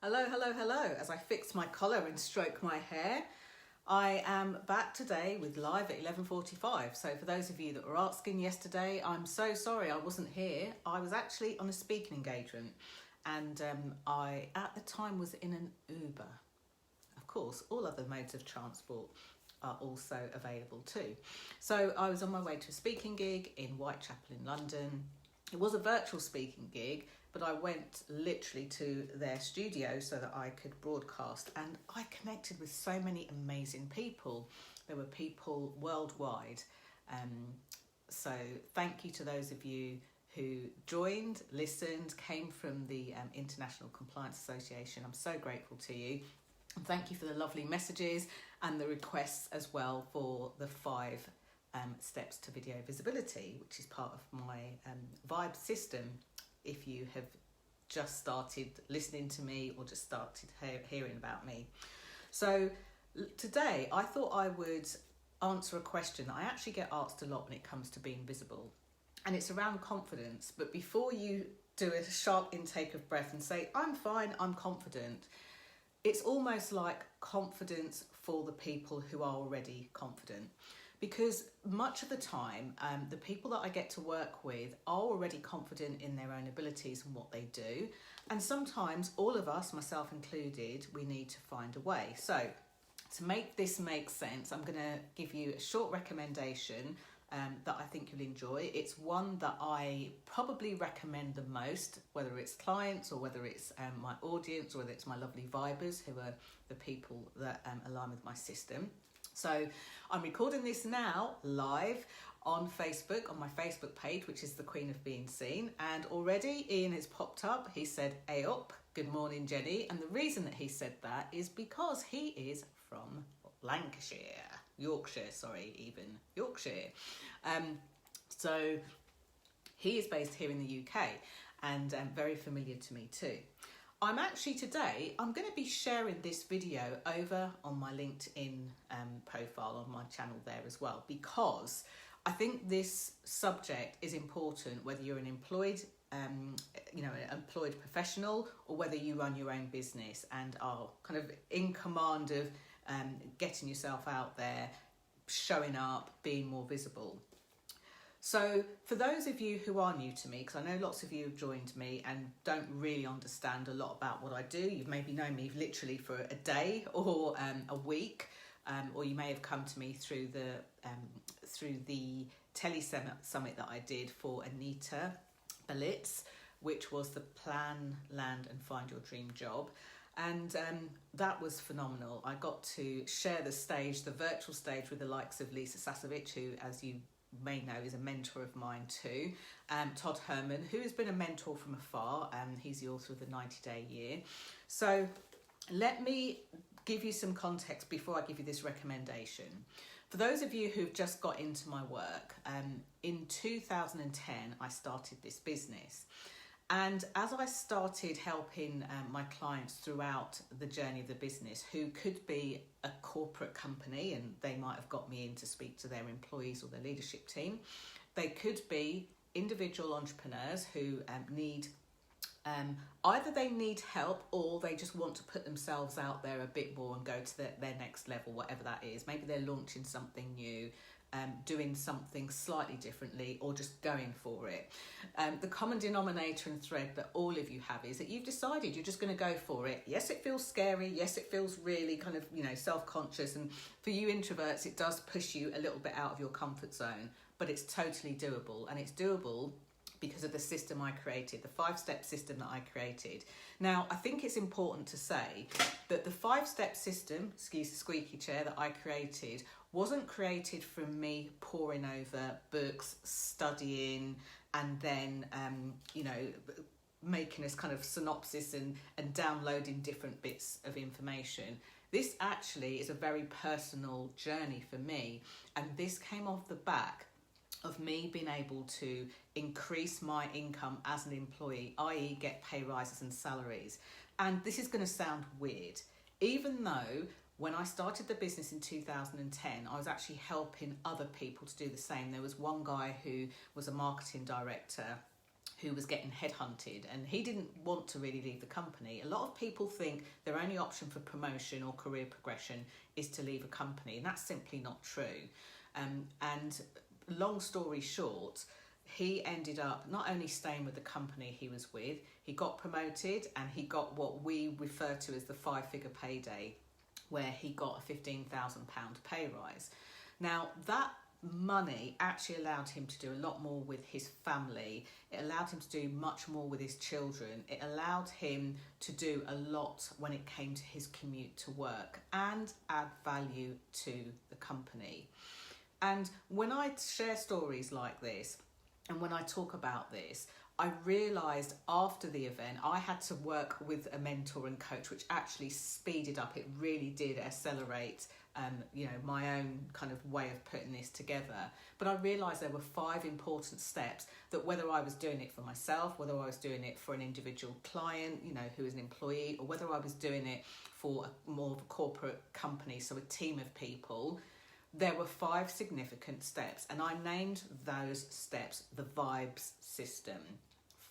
Hello, hello, hello. As I fix my collar and stroke my hair, I am back today with live at 11:45. So for those of you that were asking yesterday, I'm so sorry I wasn't here. I was actually on a speaking engagement and I at the time was in an Uber. Of course, all other modes of transport are also available too. So I was on my way to a speaking gig in Whitechapel in London. It was a virtual speaking gig, but I went literally to their studio so that I could broadcast, and I connected with so many amazing people. There were people worldwide. So thank you to those of you who joined, listened, came from the International Compliance Association. I'm so grateful to you. And thank you for the lovely messages and the requests as well for the 5 steps to video visibility, which is part of my Vibe system. If you have just started listening to me or just started hearing about me. So today I thought I would answer a question that I actually get asked a lot when it comes to being visible. And it's around confidence. But before you do a sharp intake of breath and say, I'm fine, I'm confident, it's almost like confidence for the people who are already confident. Because much of the time, the people that I get to work with are already confident in their own abilities and what they do. And sometimes all of us, myself included, we need to find a way. So to make this make sense, I'm going to give you a short recommendation that I think you'll enjoy. It's one that I probably recommend the most, whether it's clients or whether it's my audience or whether it's my lovely vibers who are the people that align with my system. So I'm recording this now live on Facebook, on my Facebook page, which is the Queen of Being Seen. And already Ian has popped up. He said, "Hey up, good morning, Jenny." And the reason that he said that is because he is from Lancashire, Yorkshire. So he is based here in the UK and very familiar to me too. I'm going to be sharing this video over on my LinkedIn profile on my channel there as well, because I think this subject is important whether you're an employed professional or whether you run your own business and are kind of in command of getting yourself out there, showing up, being more visible. So for those of you who are new to me, because I know lots of you have joined me and don't really understand a lot about what I do, you've maybe known me literally for a day or a week, or you may have come to me through the summit that I did for Anita Balitz, which was the Plan, Land and Find Your Dream Job. And that was phenomenal. I got to share the virtual stage with the likes of Lisa Sasovich, who, as you may know, is a mentor of mine too. Todd Herman, who has been a mentor from afar, he's the author of the 90-Day Year. So let me give you some context before I give you this recommendation. For those of you who've just got into my work, in 2010 I started this business. And as I started helping my clients throughout the journey of the business, who could be a corporate company and they might have got me in to speak to their employees or their leadership team, they could be individual entrepreneurs who need either they need help or they just want to put themselves out there a bit more and go to their next level, whatever that is. Maybe they're launching something new, doing something slightly differently, or just going for it. The common denominator and thread that all of you have is that you've decided you're just going to go for it. Yes, it feels scary. Yes, it feels really kind of, self-conscious. And for you introverts, it does push you a little bit out of your comfort zone, but it's totally doable. And it's doable because of the system I created, the 5-step system that I created. Now, I think it's important to say that the 5-step system, excuse the squeaky chair, that I created wasn't created from me poring over books, studying, and then, making this kind of synopsis and downloading different bits of information. This actually is a very personal journey for me, and this came off the back of me being able to increase my income as an employee, i.e. get pay rises and salaries. And this is going to sound weird, even though when I started the business in 2010, I was actually helping other people to do the same. There was one guy who was a marketing director who was getting headhunted, and he didn't want to really leave the company. A lot of people think their only option for promotion or career progression is to leave a company, and that's simply not true. And long story short, he ended up not only staying with the company he was with, he got promoted and he got what we refer to as the 5-figure payday, where he got a £15,000 pay rise. Now, that money actually allowed him to do a lot more with his family. It allowed him to do much more with his children. It allowed him to do a lot when it came to his commute to work and add value to the company. And when I share stories like this, and when I talk about this, I realised after the event I had to work with a mentor and coach, which actually speeded up. It really did accelerate my own kind of way of putting this together. But I realised there were 5 important steps that, whether I was doing it for myself, whether I was doing it for an individual client, who is an employee, or whether I was doing it for more of a corporate company, so a team of people, there were 5 significant steps, and I named those steps the VIBES system.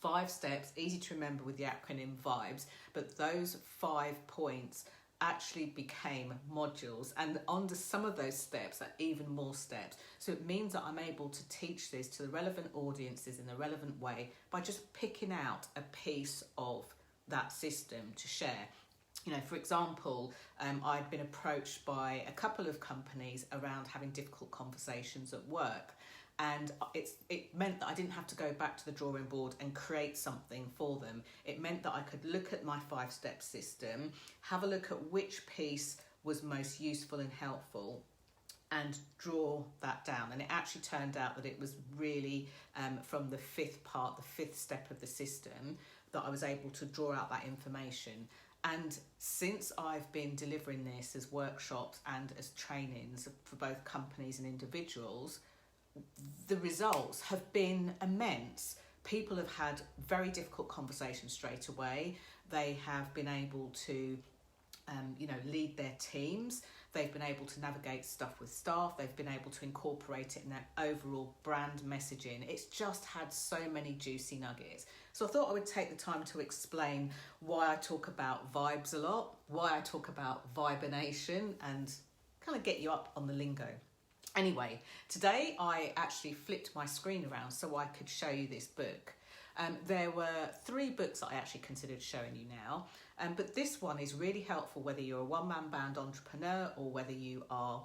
5 steps, easy to remember with the acronym VIBES, but those 5 points actually became modules, and under some of those steps are even more steps. So it means that I'm able to teach this to the relevant audiences in a relevant way by just picking out a piece of that system to share. For example, I'd been approached by a couple of companies around having difficult conversations at work. And it meant that I didn't have to go back to the drawing board and create something for them. It meant that I could look at my 5-step system, have a look at which piece was most useful and helpful, and draw that down. And it actually turned out that it was really from the 5th step of the system, that I was able to draw out that information. And since I've been delivering this as workshops and as trainings for both companies and individuals, the results have been immense. People have had very difficult conversations straight away. They have been able to, lead their teams. They've been able to navigate stuff with staff. They've been able to incorporate it in their overall brand messaging. It's just had so many juicy nuggets. So I thought I would take the time to explain why I talk about vibes a lot, why I talk about vibination, and kind of get you up on the lingo. Anyway, today I actually flipped my screen around so I could show you this book. There were 3 books that I actually considered showing you now, but this one is really helpful whether you're a one-man band entrepreneur or whether you are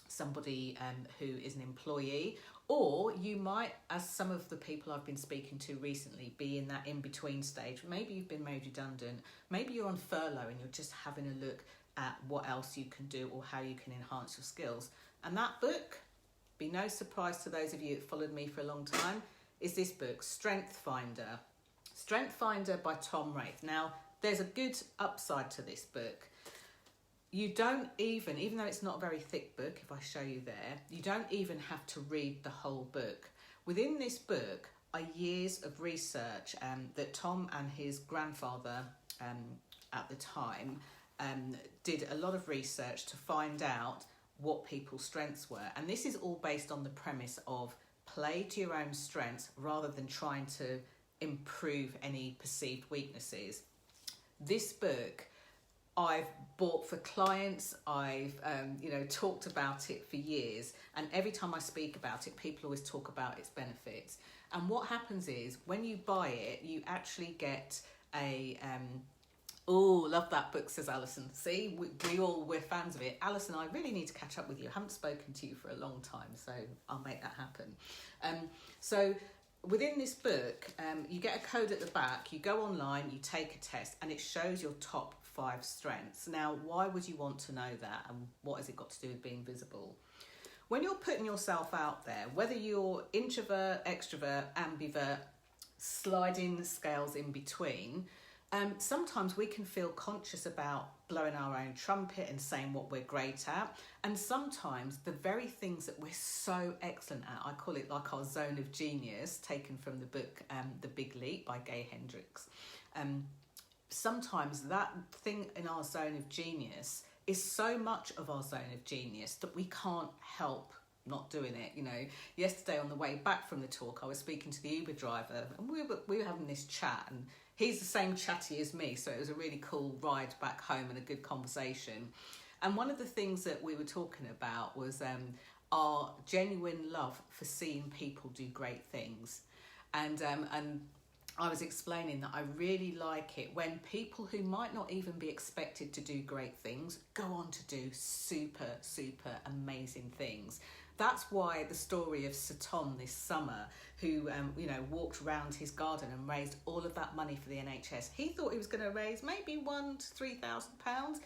somebody who is an employee, or you might, as some of the people I've been speaking to recently, be in that in-between stage. Maybe you've been made redundant, maybe you're on furlough and you're just having a look at what else you can do or how you can enhance your skills. And that book, be no surprise to those of you that followed me for a long time, is this book, Strength Finder. Strength Finder by Tom Rath. Now, there's a good upside to this book. You don't even though it's not a very thick book, if I show you there, you don't even have to read the whole book. Within this book are years of research that Tom and his grandfather at the time did a lot of research to find out what people's strengths were. And this is all based on the premise of play to your own strengths rather than trying to improve any perceived weaknesses. This book I've bought for clients, I've talked about it for years, and every time I speak about it, people always talk about its benefits. And what happens is, when you buy it, you actually get a oh, love that book, says Alison. See, we're fans of it. Alison, I really need to catch up with you. I haven't spoken to you for a long time, so I'll make that happen. So within this book, you get a code at the back, you go online, you take a test, and it shows your top 5 strengths. Now, why would you want to know that, and what has it got to do with being visible? When you're putting yourself out there, whether you're introvert, extrovert, ambivert, sliding scales in between, sometimes we can feel conscious about blowing our own trumpet and saying what we're great at. And sometimes the very things that we're so excellent at, I call it like our zone of genius, taken from the book The Big Leap by Gay Hendricks. Sometimes that thing in our zone of genius is so much of our zone of genius that we can't help not doing it. Yesterday on the way back from the talk, I was speaking to the Uber driver, and we were having this chat, and he's the same chatty as me, so it was a really cool ride back home and a good conversation. And one of the things that we were talking about was our genuine love for seeing people do great things. And I was explaining that I really like it when people who might not even be expected to do great things go on to do super, super amazing things. That's why the story of Sir Tom this summer, who walked around his garden and raised all of that money for the NHS. He thought he was going to raise maybe £1,000 to £3,000.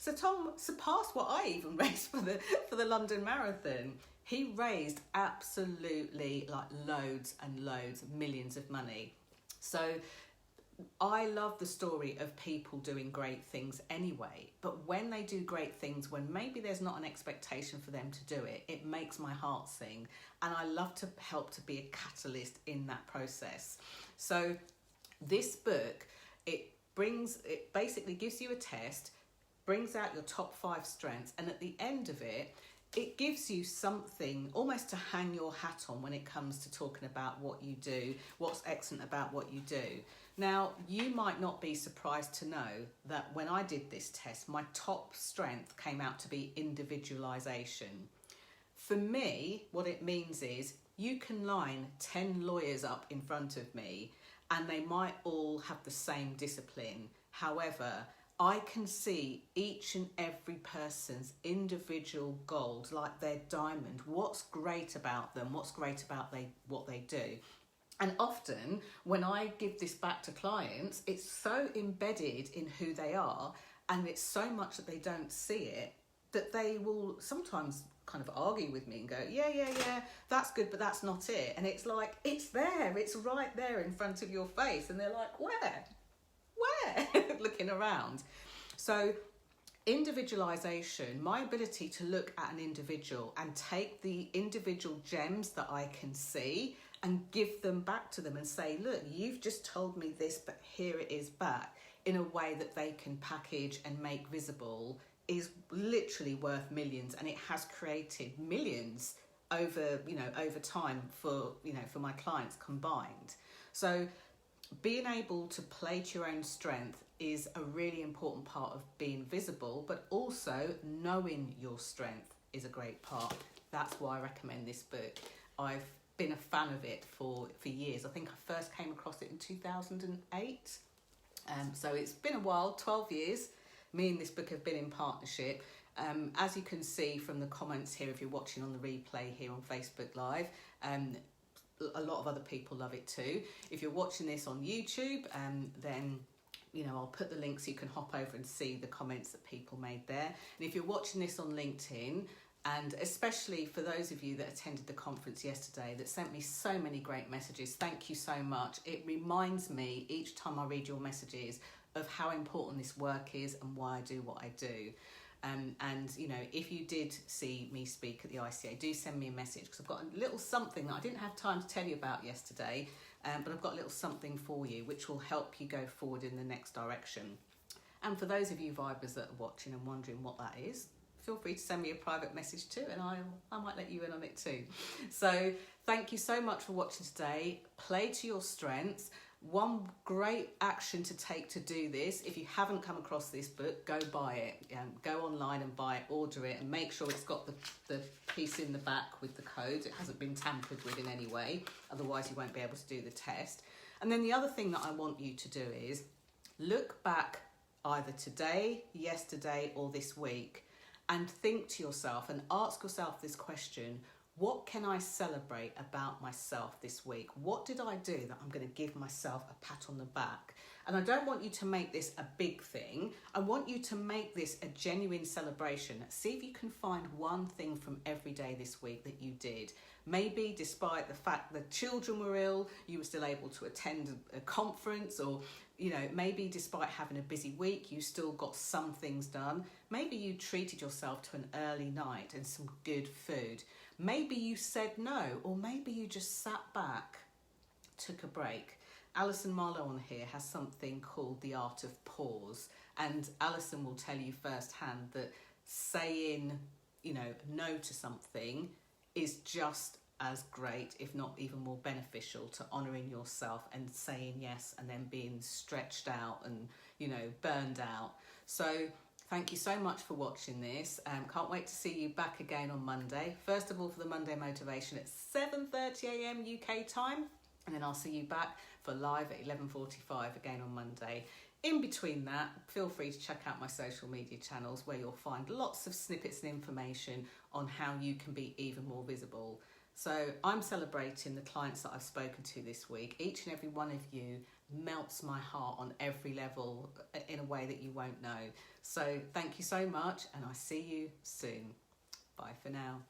Sir Tom surpassed what I even raised for the London Marathon. He raised absolutely loads and loads, millions of money. So I love the story of people doing great things anyway, but when they do great things, when maybe there's not an expectation for them to do it, it makes my heart sing. And I love to help to be a catalyst in that process. So this book, it basically gives you a test, brings out your top 5 strengths, and at the end of it, it gives you something almost to hang your hat on when it comes to talking about what you do, what's excellent about what you do. Now, you might not be surprised to know that when I did this test, my top strength came out to be individualisation. For me, what it means is you can line 10 lawyers up in front of me and they might all have the same discipline. However, I can see each and every person's individual gold, like their diamond, what's great about them, what's great about what they do. And often when I give this back to clients, it's so embedded in who they are, and it's so much that they don't see it, that they will sometimes kind of argue with me and go, yeah, that's good, but that's not it. And it's like, it's there, it's right there in front of your face. And they're like, where? Looking around. So individualization, my ability to look at an individual and take the individual gems that I can see and give them back to them and say, look, you've just told me this, but here it is back, in a way that they can package and make visible, is literally worth millions. And it has created millions over time for my clients combined. So being able to play to your own strength is a really important part of being visible, but also knowing your strength is a great part. That's why I recommend this book. I've been a fan of it for years. I think I first came across it in 2008. So it's been a while, 12 years. Me and this book have been in partnership. As you can see from the comments here, if you're watching on the replay here on Facebook Live, a lot of other people love it too. If you're watching this on YouTube, then I'll put the link so you can hop over and see the comments that people made there. And if you're watching this on LinkedIn, and especially for those of you that attended the conference yesterday that sent me so many great messages, thank you so much. It reminds me each time I read your messages of how important this work is and why I do what I do. And if you did see me speak at the ICA, do send me a message, because I've got a little something that I didn't have time to tell you about yesterday, but I've got a little something for you which will help you go forward in the next direction. And for those of you Vibers that are watching and wondering what that is, feel free to send me a private message too, and I might let you in on it too. So thank you so much for watching today. Play to your strengths. One great action to take to do this, if you haven't come across this book, go buy it. Go online and buy it, order it, and make sure it's got the piece in the back with the code. It hasn't been tampered with in any way, otherwise you won't be able to do the test. And then the other thing that I want you to do is look back either today, yesterday, or this week, and think to yourself and ask yourself this question: what can I celebrate about myself this week? What did I do that I'm going to give myself a pat on the back? And I don't want you to make this a big thing. I want you to make this a genuine celebration. See if you can find one thing from every day this week that you did. Maybe despite the fact that children were ill, you were still able to attend a conference, or maybe despite having a busy week, you still got some things done. Maybe you treated yourself to an early night and some good food. Maybe you said no, or maybe you just sat back, took a break. Alison Marlowe on here has something called the art of pause, and Alison will tell you firsthand that saying, no to something is just as great, if not even more beneficial, to honouring yourself and saying yes and then being stretched out and, you know, burned out. So thank you so much for watching this. Can't wait to see you back again on Monday. First of all, for the Monday Motivation at 7:30 a.m. UK time. And then I'll see you back for live at 11:45 again on Monday. In between that, feel free to check out my social media channels where you'll find lots of snippets and information on how you can be even more visible. So I'm celebrating the clients that I've spoken to this week. Each and every one of you melts my heart on every level in a way that you won't know. So thank you so much, and I'll see you soon. Bye for now.